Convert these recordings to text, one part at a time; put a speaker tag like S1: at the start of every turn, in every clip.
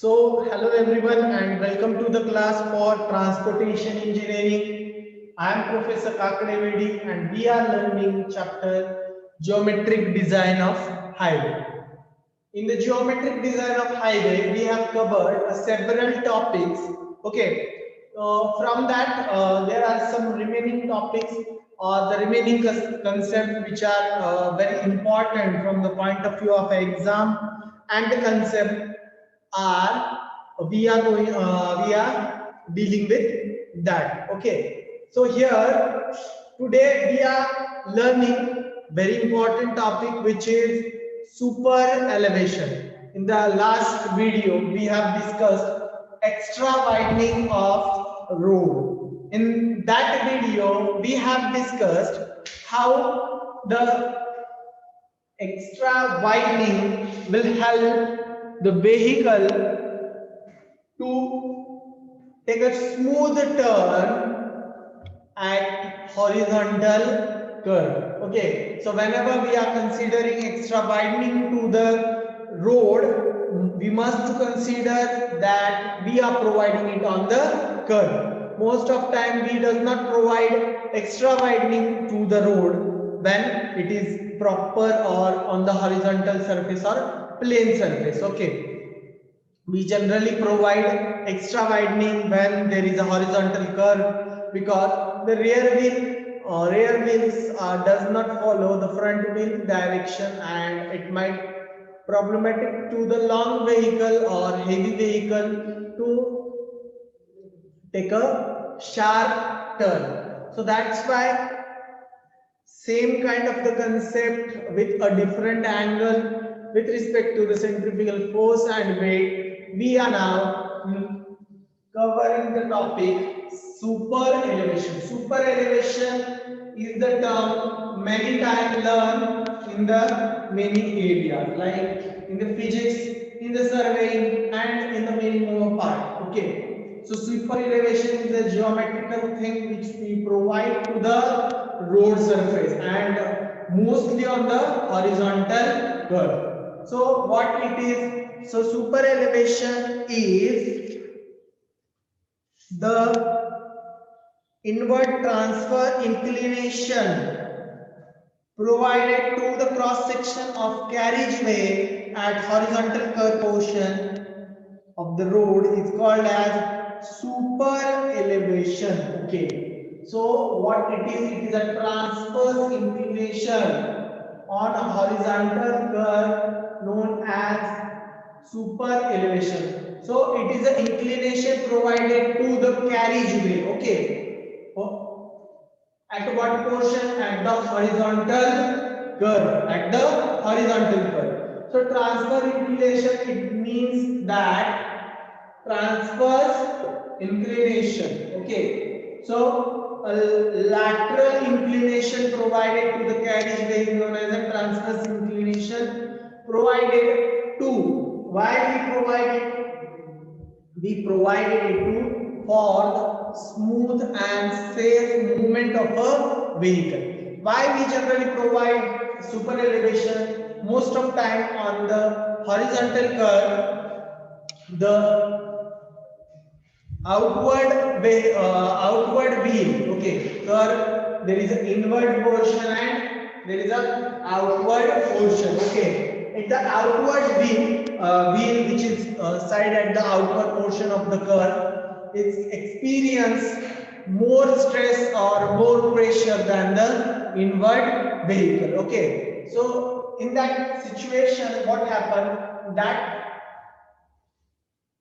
S1: Hello everyone and welcome to the class for Transportation Engineering. I am Professor Kakadevedi and we are learning chapter Geometric Design of Highway. In the geometric design of highway, we have covered several topics. Okay, from that, there are some remaining topics or the remaining concepts which are very important from the point of view of exam, and the concept are we are dealing with that. Okay, so here today we are learning very important topic which is super elevation. In the last video we have discussed extra widening of road. In that video we have discussed how the extra widening will help the vehicle to take a smooth turn at horizontal curve. Okay, so whenever we are considering extra widening to the road, we must consider that we are providing it on the curve. Most of time we does not provide extra widening to the road when it is proper or on the horizontal surface or plane surface. Okay, we generally provide extra widening when there is a horizontal curve, because the rear wheels does not follow the front wheel direction, and it might problematic to the long vehicle or heavy vehicle to take a sharp turn. So that's why same kind of the concept with a different angle with respect to the centrifugal force and weight, we are now covering the topic super elevation. Super elevation is the term many times learned in the many areas, like in the physics, in the surveying, and in the many more part. Okay, so super elevation is a geometrical thing which we provide to the road surface and mostly on the horizontal curve. So what it is? So super elevation is the inward transfer inclination provided to the cross section of carriageway at horizontal curve portion of the road is called as super elevation. Okay, so what it is a transverse inclination on a horizontal curve known as super elevation. So it is an inclination provided to the carriageway. Okay, at what portion? At the horizontal curve. At the horizontal curve. So transverse inclination, it means that transverse inclination. Okay. So a lateral inclination provided to the carriageway is known as a transverse inclination provided to. Why we provided it to for the smooth and safe movement of a vehicle. Why we generally provide super elevation? Most of time on the horizontal curve, the outward wheel. Okay, curve, there is an inward portion and there is a outward portion. Okay, at the outward wheel which is side at the outward portion of the curve, it's experience more stress or more pressure than the inward vehicle. Okay, so in that situation what happened, that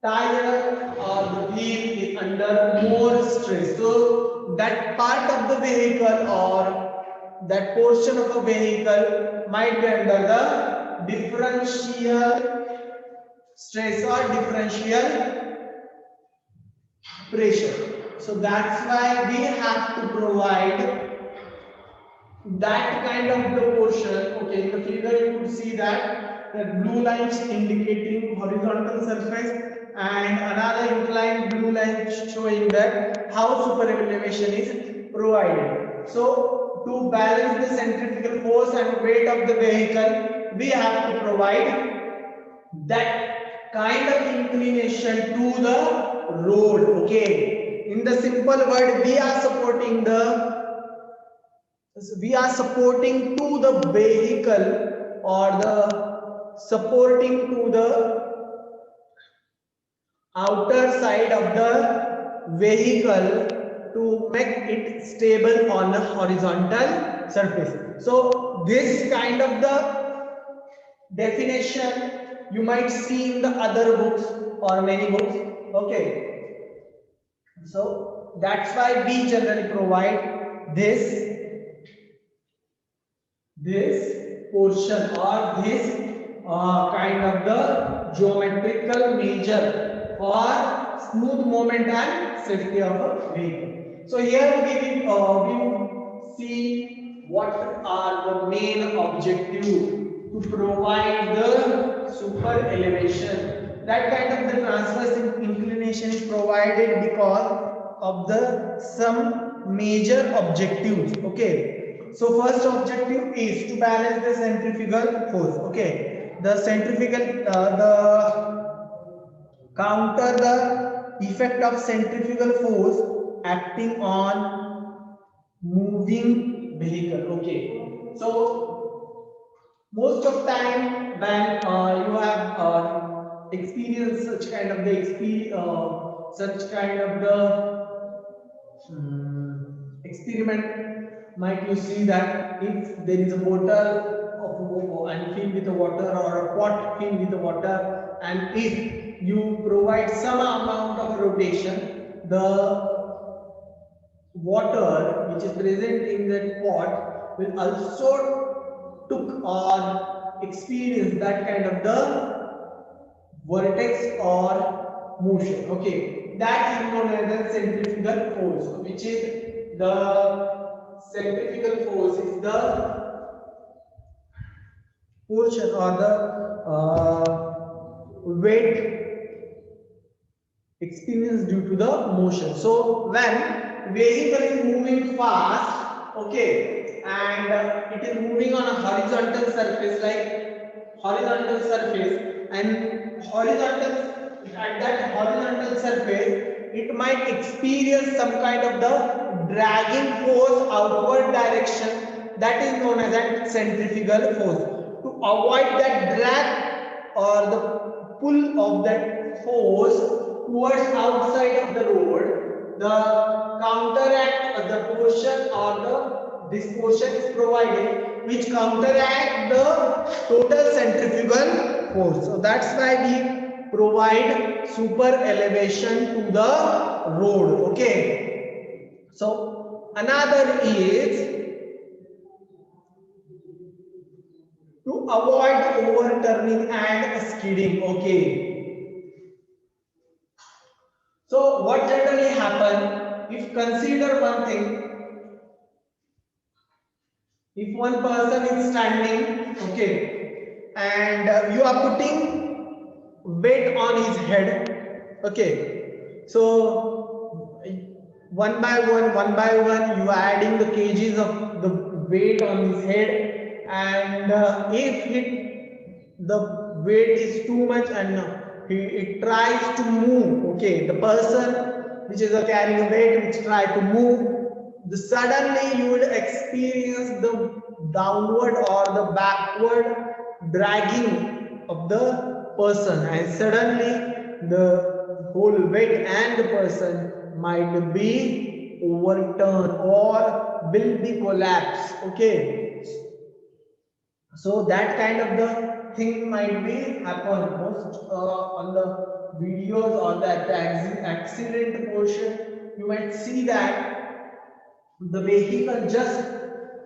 S1: tire or the wheel is under more stress. So that part of the vehicle or that portion of a vehicle might be under the differential stress or differential pressure. So that's why we have to provide that kind of the portion. Okay, in the figure you could see that the blue lines indicating horizontal surface and another inclined blue line showing that how super elevation is provided. So to balance the centrifugal force and weight of the vehicle, we have to provide that kind of inclination to the road. Okay, in the simple word, we are supporting to the vehicle, or the supporting to the outer side of the vehicle to make it stable on a horizontal surface. So this kind of the definition you might see in the other books or many books. Okay, so that's why we generally provide this portion, or this kind of the geometrical measure for smooth movement and safety of a vehicle. So here we see what are the main objective to provide the super elevation. That kind of the transverse inclination is provided because of the some major objectives. Okay, so first objective is to balance the centrifugal force. Okay, the centrifugal the counter the effect of centrifugal force acting on moving vehicle. Okay, so most of time when you have experienced such kind of the experiment, might you see that if there is a bottle and filled with the water, or a pot filled with the water, and if you provide some amount of rotation, the water which is present in that pot will also took or experience that kind of the vortex or motion. Okay, that is known as the centrifugal force, which is the centrifugal force is the portion or the weight experience due to the motion. So when vehicle is moving fast, okay, and it is moving on a horizontal surface, and at that horizontal surface, it might experience some kind of the dragging force outward direction, that is known as a centrifugal force. To avoid that drag or the pull of that force towards outside of the road, the counteract the portion or this portion is provided which counteract the total centrifugal force. So that's why we provide super elevation to the road. Okay, so another is to avoid overturning and skidding. Okay, so what generally happen, if consider one thing, if one person is standing, okay, and you are putting weight on his head. Okay, so one by one you are adding the kgs of the weight on his head, and if the weight is too much and it tries to move, okay, the person which is carrying a weight which try to move, suddenly you will experience the downward or the backward dragging of the person, and suddenly the whole weight and the person might be overturned or will be collapsed. Okay, so that kind of the thing might be happen most on the videos or the accident portion. You might see that the vehicle just,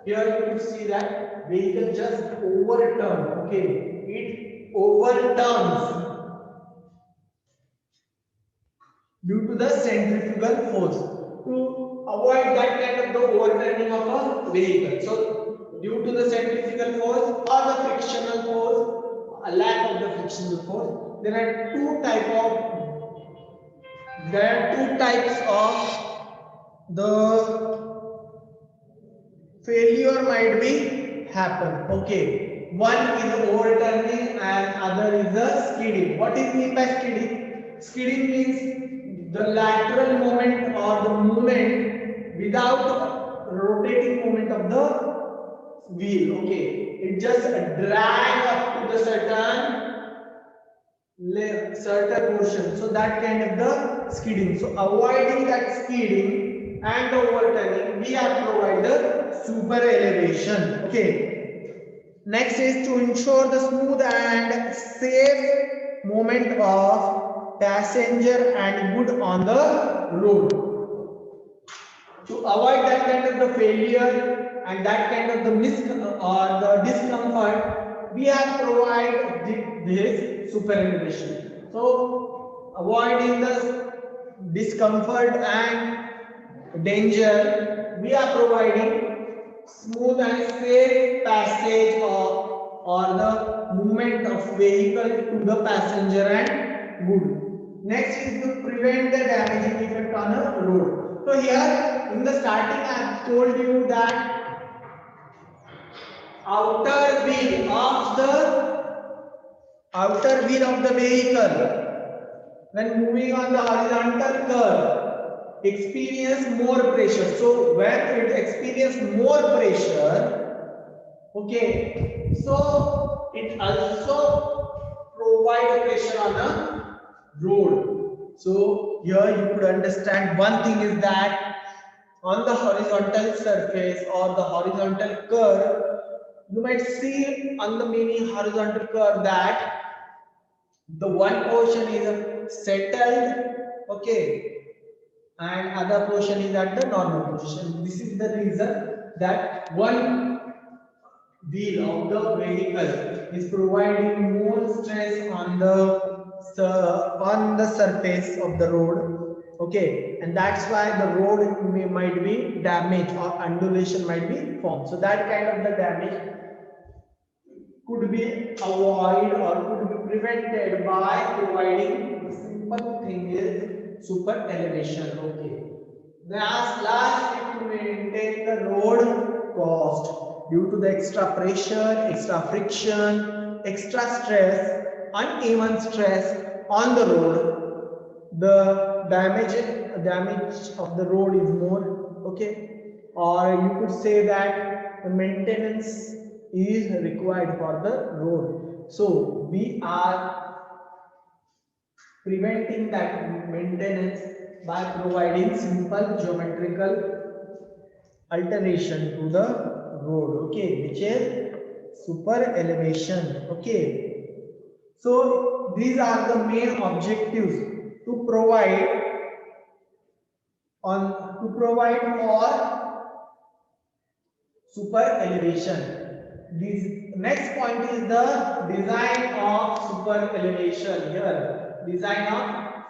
S1: here you can see that vehicle just overturned. Okay, it overturns due to the centrifugal force. To avoid that kind of the overturning of a vehicle, so due to the centrifugal force or the frictional force, a lack of the frictional force, there are two types of the failure might be happen. Okay, one is overturning and other is the skidding. What is mean by skidding? Skidding means the lateral movement or the movement without rotating movement of the wheel. Okay, it just drag up to the certain portion, so that kind of the skidding. So avoiding that skidding and the overturning, we have provided the super elevation. Okay, next is to ensure the smooth and safe movement of passenger and good on the road. To avoid that kind of the failure and that kind of the discomfort, we have provided this super elevation. So avoiding the discomfort and danger, we are providing smooth and safe passage or the movement of vehicle to the passenger and good. Next is to prevent the damaging effect on a road. So here in the starting I have told you that outer wheel of the vehicle when moving on the horizontal curve experience more pressure. So when it experience more pressure, okay, so it also provide pressure on a road. So here you could understand one thing is that on the horizontal surface or the horizontal curve, you might see on the mini horizontal curve that the one portion is settled, okay, and other portion is at the normal position. This is the reason that one wheel of the vehicle is providing more stress on the surface of the road, okay, and that's why the road might be damaged or undulation might be formed. So that kind of the damage could be avoided or could be prevented by providing the simple thing is super elevation. Okay. Last is to maintain the road cost due to the extra pressure, extra friction, extra stress, uneven stress on the road. The damage of the road is more. Okay, or you could say that the maintenance is required for the road. So we are preventing that maintenance by providing simple geometrical alteration to the road, okay, which is super elevation. Okay, so these are the main objectives to provide for super elevation. This next point is the design of super elevation. Here, design of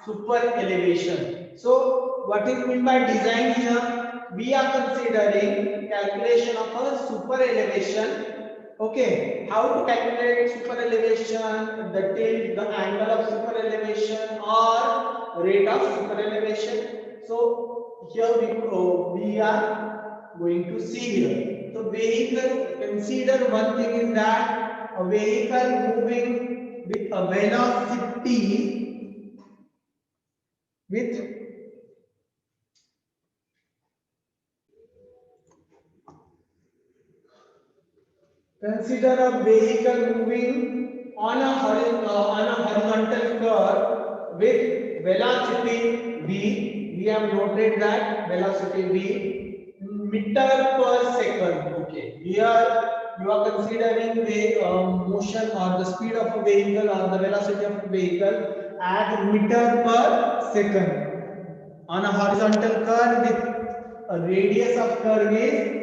S1: super elevation. So, what is meant by design here? We are considering calculation of a super elevation. Okay, how to calculate super elevation, the tilt, the angle of super elevation, or rate of super elevation. So, here we are going to see here. So vehicle, consider one thing is that a vehicle moving with a velocity consider a vehicle moving on a horizontal curve with velocity v. We have noted that velocity v meter per second. Okay, here you are considering the motion or the speed of a vehicle or the velocity of a vehicle as meter per second on a horizontal curve with a radius of curve is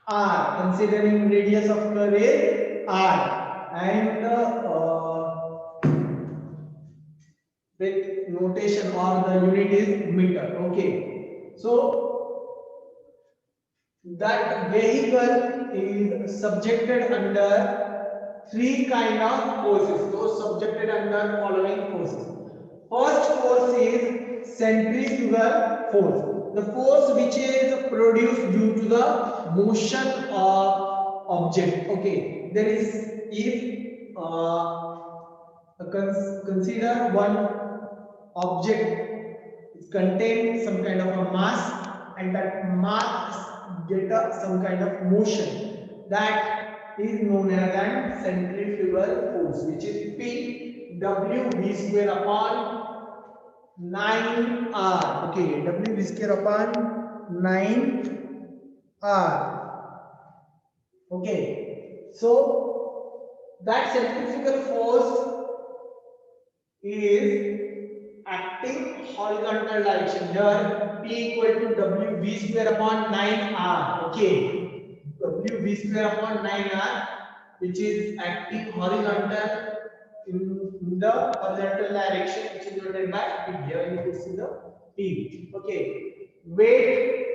S1: r. Considering radius of curve is r and with notation or the unit is meter. Okay, so that vehicle is subjected under three kind of forces. Those subjected under following forces. First force is centrifugal force. The force which is produced due to the motion of object. Okay, there is, if consider one object is contain some kind of a mass, and that mass get some kind of motion, that is known as an centrifugal force, which is P W V square upon 9R. Okay, W V square upon 9R. Okay, so that centrifugal force is acting horizontal direction. Here P equal to W V square upon 9R. Okay, W V square upon 9R, which is acting horizontal in the horizontal direction, which is noted by P. Here you can see the P. Okay, weight.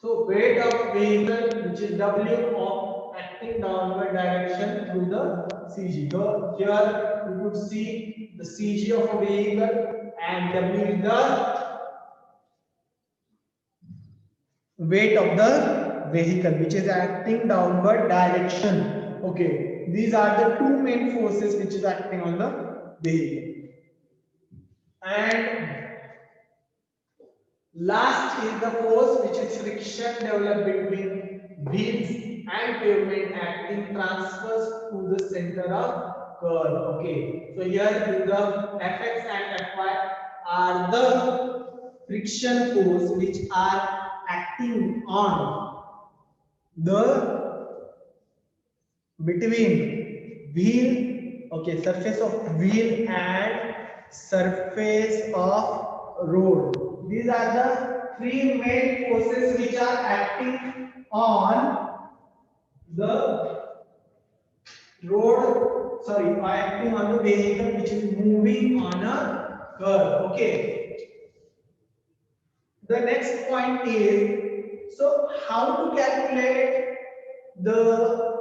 S1: So weight of vehicle, which is W, of acting downward direction through the CG. So here you could see the CG of a vehicle, and W is the weight of the vehicle, which is acting downward direction. Okay, these are the two main forces which is acting on the vehicle. And last is the force which is friction developed between wheels and pavement, acting transverse to the center of curve. Okay, so here the Fx and Fy are the friction force which are acting on the between wheel, okay, surface of wheel and surface of road. These are the three main forces which are acting on the road, sorry, acting on the vehicle which is moving on a curve. Okay, the next point is, so how to calculate the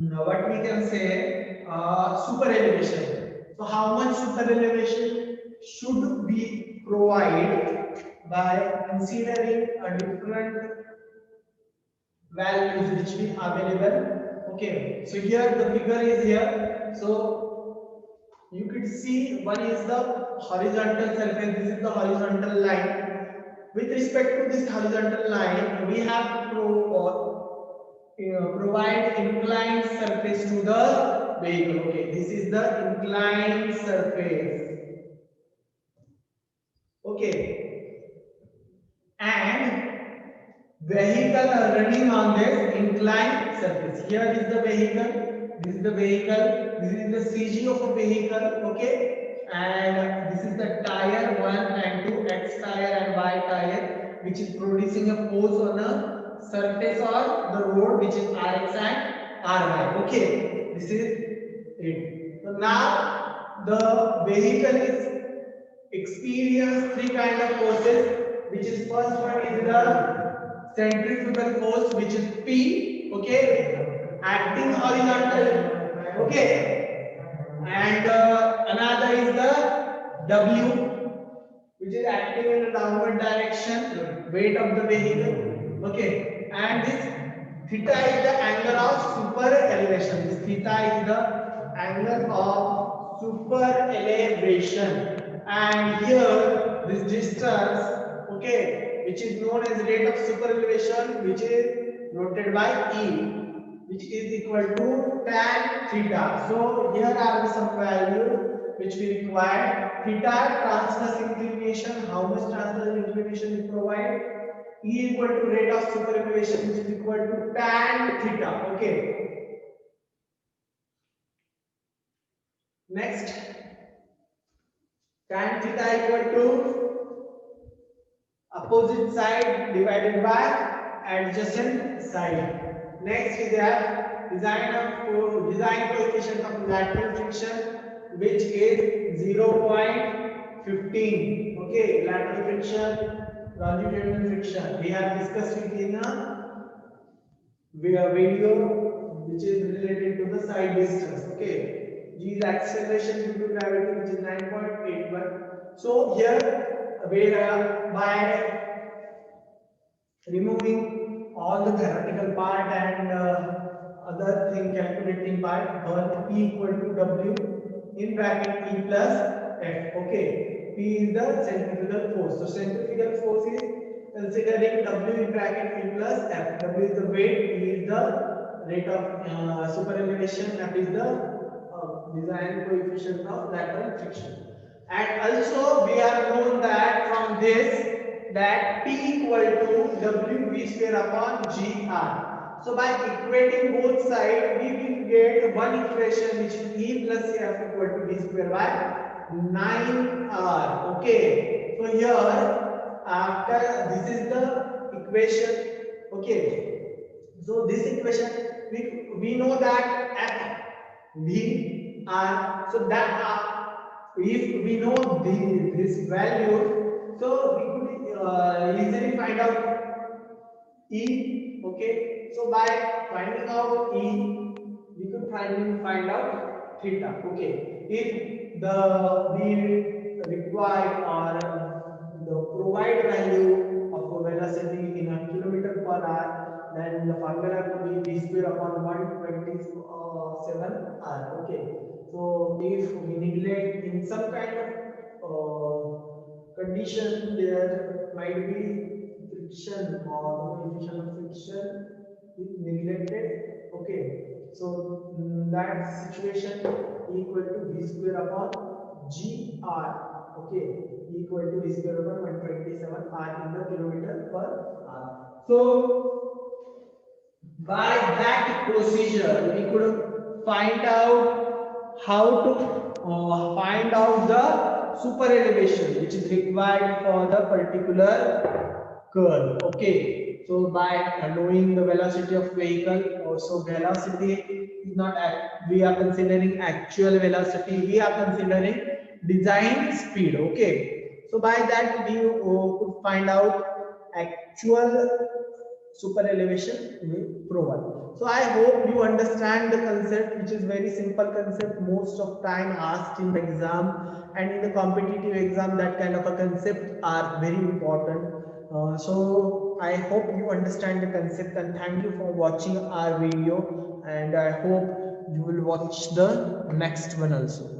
S1: what we can say super elevation. So how much super elevation should we provide by considering a different values which we available. Okay, so here the figure is here. So you could see one is the horizontal surface, this is the horizontal line. With respect to this horizontal line, we have to provide inclined surface to the vehicle. Okay, this is the inclined surface. Okay, and vehicle are running on this inclined surface. Here is the vehicle, this is the vehicle, this is the CG of a vehicle. Okay, and this is the tire 1 and 2, X tire and Y tire, which is producing a force on a surface or the road, which is Rx and Ry. Okay, this is it. So now the vehicle is experience three kind of forces, which is first one is the centrifugal force, which is P, okay, acting horizontal, okay, and another is the W, which is acting in a downward direction, weight of the vehicle, okay, and this theta is the angle of super elevation. This theta is the angle of super elevation, and here this distance, okay, which is known as rate of super elevation, which is noted by E, which is equal to tan theta. So here are the some values which we require. Theta transverse inclination, how much transverse inclination we provide? E equal to rate of super elevation, which is equal to tan theta. Okay. Next, tan theta equal to opposite side divided by adjacent side. Next is that design coefficient of lateral friction, which is 0.15. Okay, lateral friction, longitudinal friction. We have discussed it in a video which is related to the side distance. Okay, G is acceleration due to gravity, which is 9.81. So here, by removing all the theoretical part and other thing calculating part. P equal to W in bracket P plus F. Okay, P is the centrifugal force. So centrifugal force is considering W in bracket P plus F. W is the weight, P is the rate of super elevation, F is the design coefficient of lateral friction. And also we have known that from this that P equal to W V square upon GR. So by equating both sides, we will get one equation which is E plus F equal to V square by 9R. Okay. So here after this is the equation. Okay. So this equation we know that F V R. So that if we know this value, so we could easily find out E. Okay, so by finding out E, we could find out theta. Okay, if we require or the provide value of the velocity in a kilometer per hour, then the formula could be V square upon 127 R. Okay, so if we neglect in some kind of condition, there might be friction or the coefficient of friction is neglected. Okay, so that situation equal to V square upon GR. Okay, equal to V square upon 127 R in the kilometer per hour. So by that procedure, we could find out how to find out the super elevation which is required for the particular curve. Okay, so by knowing the velocity of vehicle, also velocity is not we are considering actual velocity, we are considering design speed. Okay, so by that we could find out actual super elevation we provide. So I hope you understand the concept, which is very simple concept, most of time asked in the exam, and in the competitive exam that kind of a concept are very important. So I hope you understand the concept, and thank you for watching our video, and I hope you will watch the next one also.